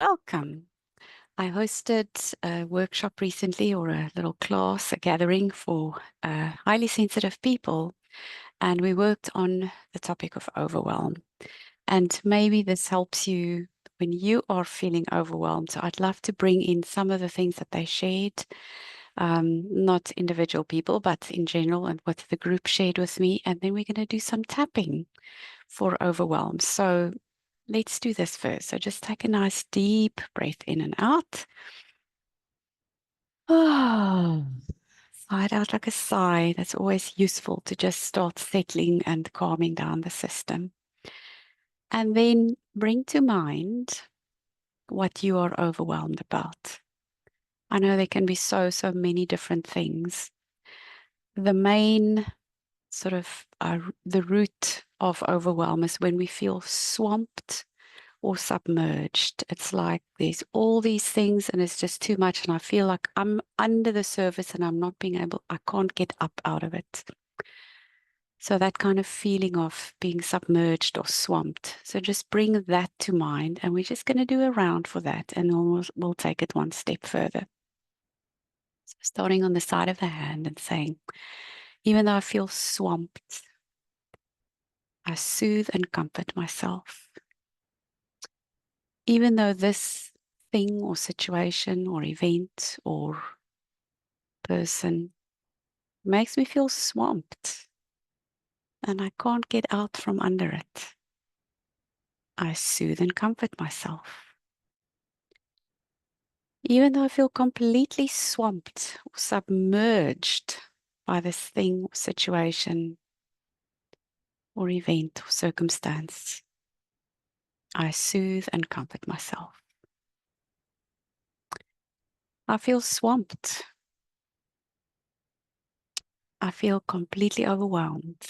Welcome. I hosted a workshop recently, or a little class, a gathering for highly sensitive people, and we worked on the topic of overwhelm. And maybe this helps you when you are feeling overwhelmed. So I'd love to bring in some of the things that they shared, not individual people, but in general, and what the group shared with me. And then we're going to do some tapping for overwhelm. So let's do this first. So just take a nice deep breath in and out. Oh, sigh it out like a sigh. That's always useful to just start settling and calming down the system. And then bring to mind what you are overwhelmed about. I know there can be so many different things. The main sort of the root of overwhelm is when we feel swamped or submerged. It's like there's all these things and it's just too much. And I feel like I'm under the surface and I'm not being able, I can't get up out of it. So that kind of feeling of being submerged or swamped. So just bring that to mind. And we're just going to do a round for that. And we'll take it one step further. So starting on the side of the hand and saying, even though I feel swamped, I soothe and comfort myself. Even though this thing or situation or event or person makes me feel swamped and I can't get out from under it, I soothe and comfort myself. Even though I feel completely swamped or submerged by this thing or situation or event or circumstance, I soothe and comfort myself. I feel swamped. I feel completely overwhelmed.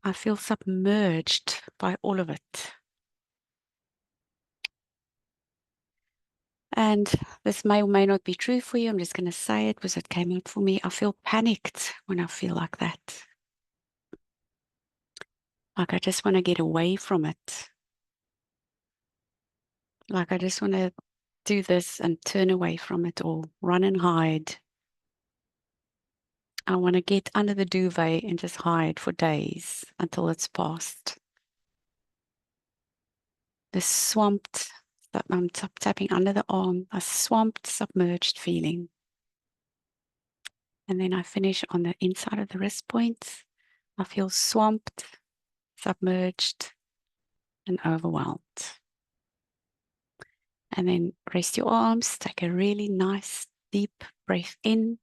I feel submerged by all of it. And this may or may not be true for you. I'm just going to say it because it came out for me. I feel panicked when I feel like that. Like I just want to get away from it. Like I just want to do this and turn away from it or run and hide. I want to get under the duvet and just hide for days until it's past. This swamped, that I'm tapping under the arm, a swamped, submerged feeling. And then I finish on the inside of the wrist points. I feel swamped, submerged, and overwhelmed. And then rest your arms, take a really nice deep breath in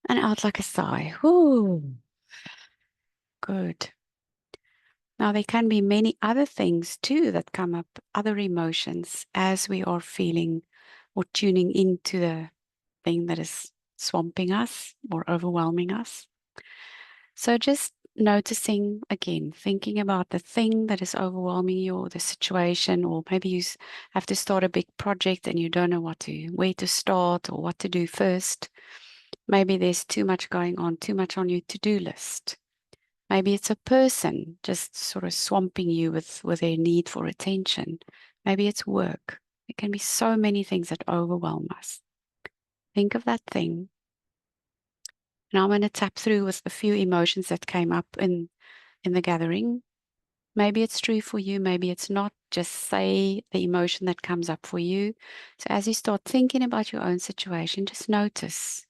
and out like a sigh. Ooh, good. Now, there can be many other things too that come up, other emotions as we are feeling or tuning into the thing that is swamping us or overwhelming us. So just noticing again, thinking about the thing that is overwhelming you or the situation, or maybe you have to start a big project and you don't know where to start or what to do first. Maybe there's too much going on, too much on your to-do list. Maybe it's a person just sort of swamping you with their need for attention. Maybe it's work. There can be so many things that overwhelm us. Think of that thing. Now I'm going to tap through with a few emotions that came up in the gathering. Maybe it's true for you, maybe it's not. Just say the emotion that comes up for you. So as you start thinking about your own situation, just notice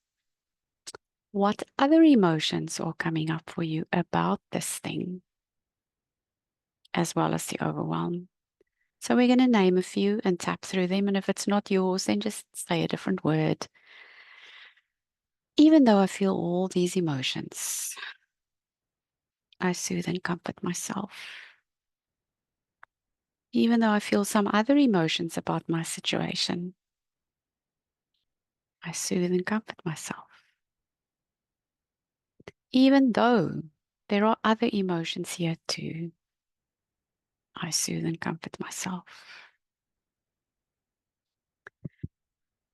what other emotions are coming up for you about this thing, as well as the overwhelm. So we're going to name a few and tap through them. And if it's not yours, then just say a different word. Even though I feel all these emotions, I soothe and comfort myself. Even though I feel some other emotions about my situation, I soothe and comfort myself. Even though there are other emotions here too, I soothe and comfort myself.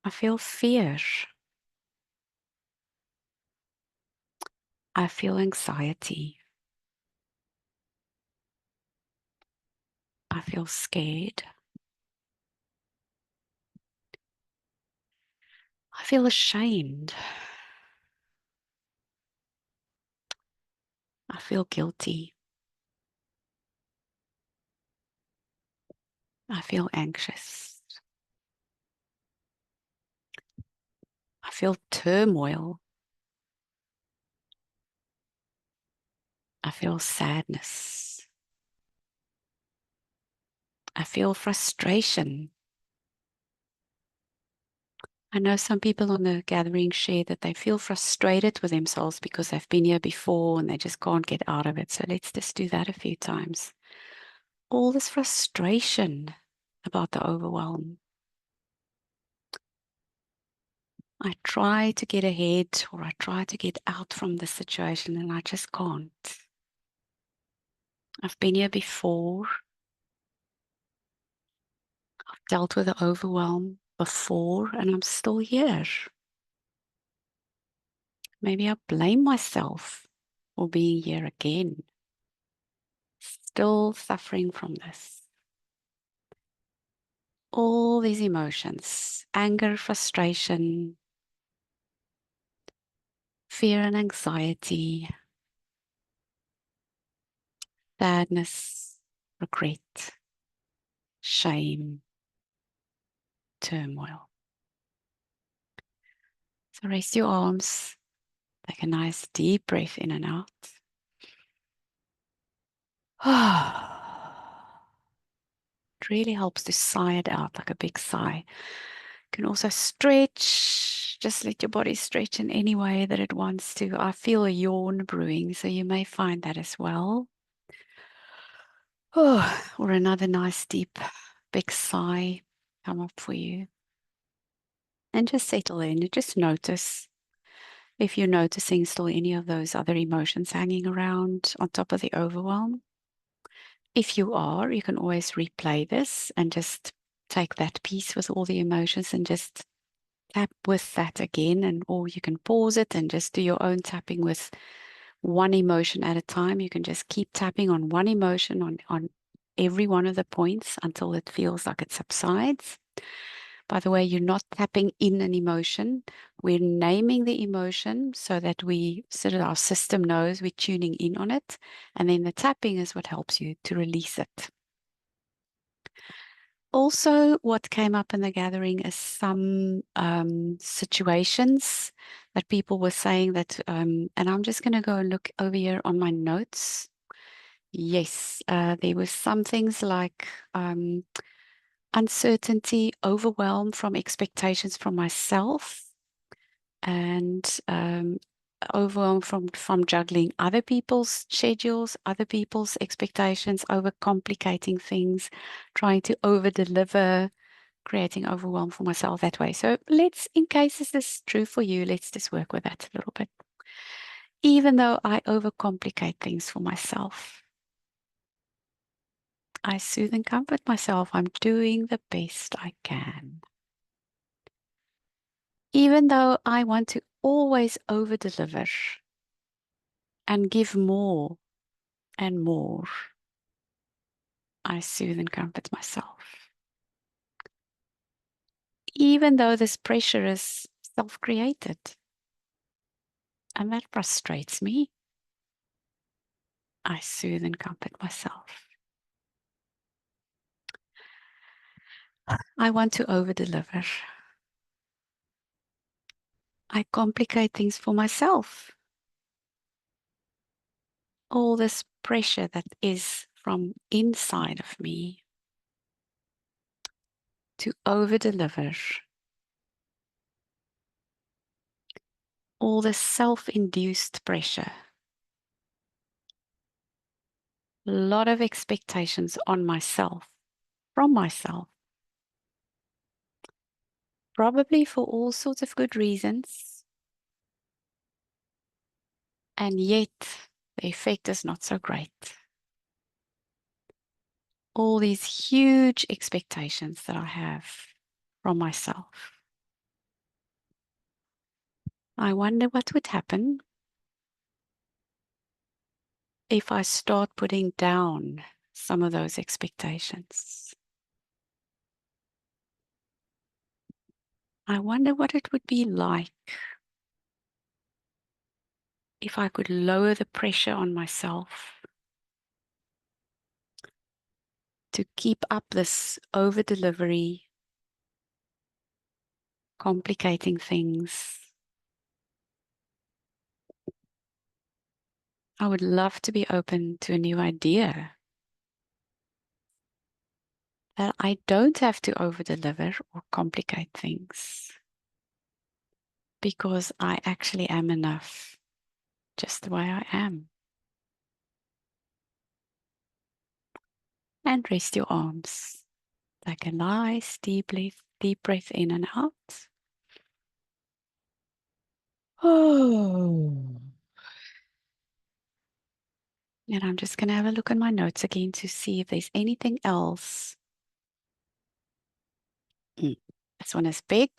I feel fear. I feel anxiety. I feel scared. I feel ashamed. I feel guilty. I feel anxious. I feel turmoil. I feel sadness. I feel frustration. I know some people on the gathering share that they feel frustrated with themselves because they've been here before and they just can't get out of it. So let's just do that a few times. All this frustration about the overwhelm. I try to get ahead or I try to get out from the situation and I just can't. I've been here before. I've dealt with the overwhelm before and I'm still here. Maybe I blame myself for being here again. Still suffering from this. All these emotions, anger, frustration, fear and anxiety, sadness, regret, shame, turmoil. So rest your arms, take a nice deep breath in and out. It really helps to sigh it out like a big sigh. You can also stretch, just let your body stretch in any way that it wants to. I feel a yawn brewing, so you may find that as well. Oh, or another nice deep big sigh come up for you. And just settle in. Just notice if you're noticing still any of those other emotions hanging around on top of the overwhelm. If you are, you can always replay this and just take that piece with all the emotions and just tap with that again. And or you can pause it and just do your own tapping with one emotion at a time. You can just keep tapping on one emotion on every one of the points until it feels like it subsides. By the way, you're not tapping in an emotion. We're naming the emotion so that our system knows we're tuning in on it. And then the tapping is what helps you to release it. Also, what came up in the gathering is some situations that people were saying that, and I'm just going to go and look over here on my notes. Yes, there were some things like uncertainty, overwhelm from expectations from myself, and overwhelm from juggling other people's schedules, other people's expectations, overcomplicating things, trying to over deliver, creating overwhelm for myself that way. So in case this is true for you, let's just work with that a little bit. Even though I overcomplicate things for myself, I soothe and comfort myself. I'm doing the best I can. Even though I want to always over deliver and give more and more, I soothe and comfort myself. Even though this pressure is self-created and that frustrates me, I soothe and comfort myself. I want to over deliver. I complicate things for myself. All this pressure that is from inside of me to over deliver. All this self-induced pressure. A lot of expectations on myself, from myself. Probably for all sorts of good reasons. And yet, the effect is not so great. All these huge expectations that I have from myself. I wonder what would happen if I start putting down some of those expectations. I wonder what it would be like if I could lower the pressure on myself to keep up this over delivery, complicating things. I would love to be open to a new idea that I don't have to over deliver or complicate things because I actually am enough just the way I am. And rest your arms. Take a nice deep breath in and out. Oh. And I'm just going to have a look at my notes again to see if there's anything else. This one is big.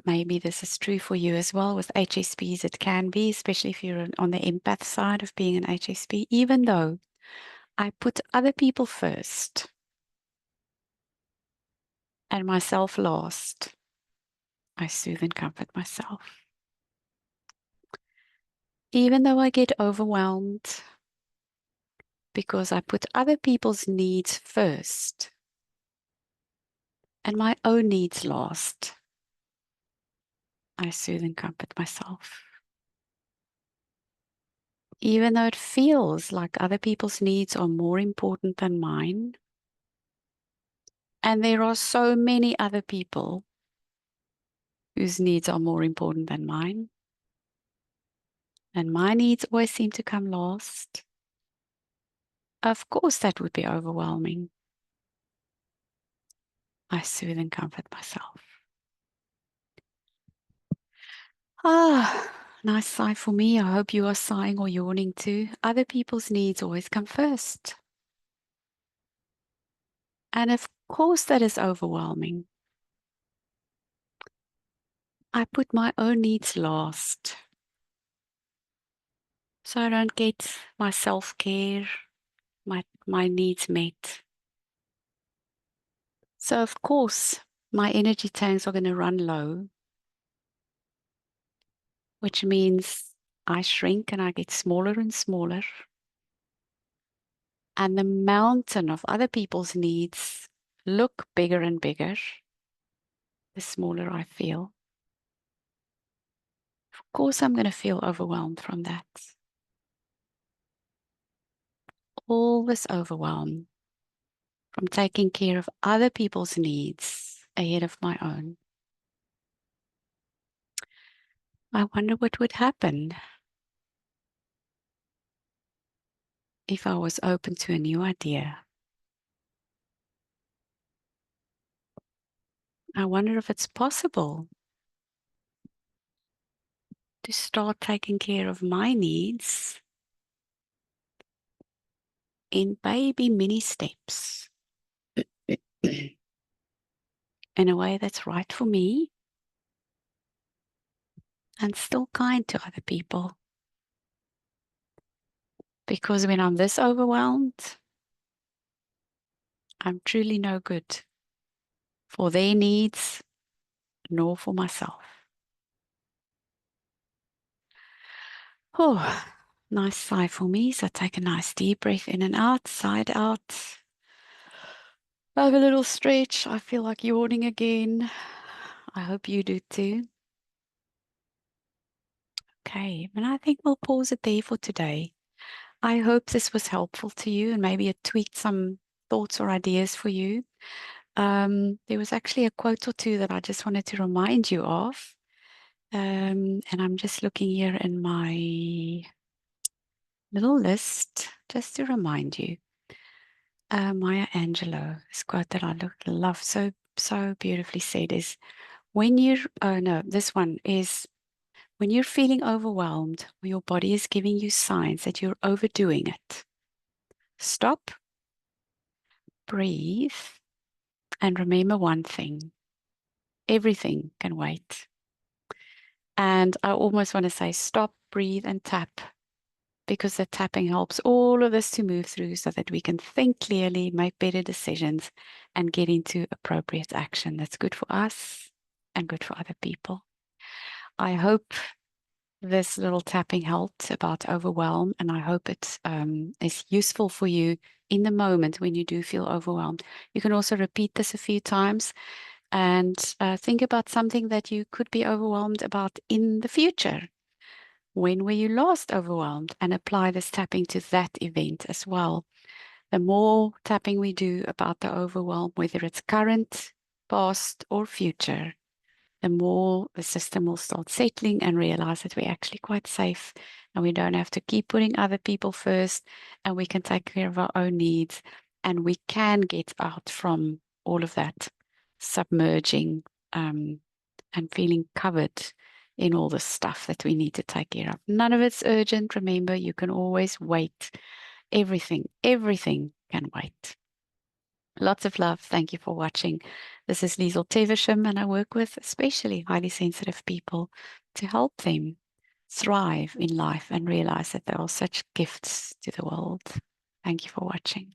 Maybe this is true for you as well. With HSPs, it can be, especially if you're on the empath side of being an HSP. Even though I put other people first and myself last, I soothe and comfort myself. Even though I get overwhelmed because I put other people's needs first and my own needs last, I soothe and comfort myself. Even though it feels like other people's needs are more important than mine, and there are so many other people whose needs are more important than mine, and my needs always seem to come last, of course that would be overwhelming. I soothe and comfort myself. Nice sigh for me. I hope you are sighing or yawning too. Other people's needs always come first. And of course that is overwhelming. I put my own needs last. So I don't get my self-care, my needs met. So of course my energy tanks are going to run low, which means I shrink and I get smaller and smaller. And the mountain of other people's needs look bigger and bigger the smaller I feel. Of course, I'm going to feel overwhelmed from that. All this overwhelm from taking care of other people's needs ahead of my own. I wonder what would happen if I was open to a new idea. I wonder if it's possible to start taking care of my needs in baby mini steps in a way that's right for me and still kind to other people. Because when I'm this overwhelmed, I'm truly no good for their needs nor for myself. Oh, nice sigh for me. So take a nice deep breath in and out, side out. Have a little stretch. I feel like yawning again. I hope you do too. Okay, and I think we'll pause it there for today. I hope this was helpful to you and maybe it tweaked some thoughts or ideas for you. There was actually a quote or two that I just wanted to remind you of. And I'm just looking here in my little list just to remind you. Maya Angelou, this quote that I love so beautifully said is, when you're, oh no, this one is, when you're feeling overwhelmed or your body is giving you signs that you're overdoing it, stop, breathe, and remember one thing. Everything can wait. And I almost want to say stop, breathe, and tap because the tapping helps all of this to move through so that we can think clearly, make better decisions, and get into appropriate action that's good for us and good for other people. I hope this little tapping helped about overwhelm, and I hope it is useful for you in the moment when you do feel overwhelmed. You can also repeat this a few times and think about something that you could be overwhelmed about in the future. When were you last overwhelmed? And apply this tapping to that event as well. The more tapping we do about the overwhelm, whether it's current, past, or future, the more the system will start settling and realize that we're actually quite safe and we don't have to keep putting other people first, and we can take care of our own needs, and we can get out from all of that submerging and feeling covered in all the stuff that we need to take care of. None of it's urgent. Remember, you can always wait. Everything can wait. Lots of love. Thank you for watching. This is Liesel Teversham, and I work with especially highly sensitive people to help them thrive in life and realize that they are such gifts to the world. Thank you for watching.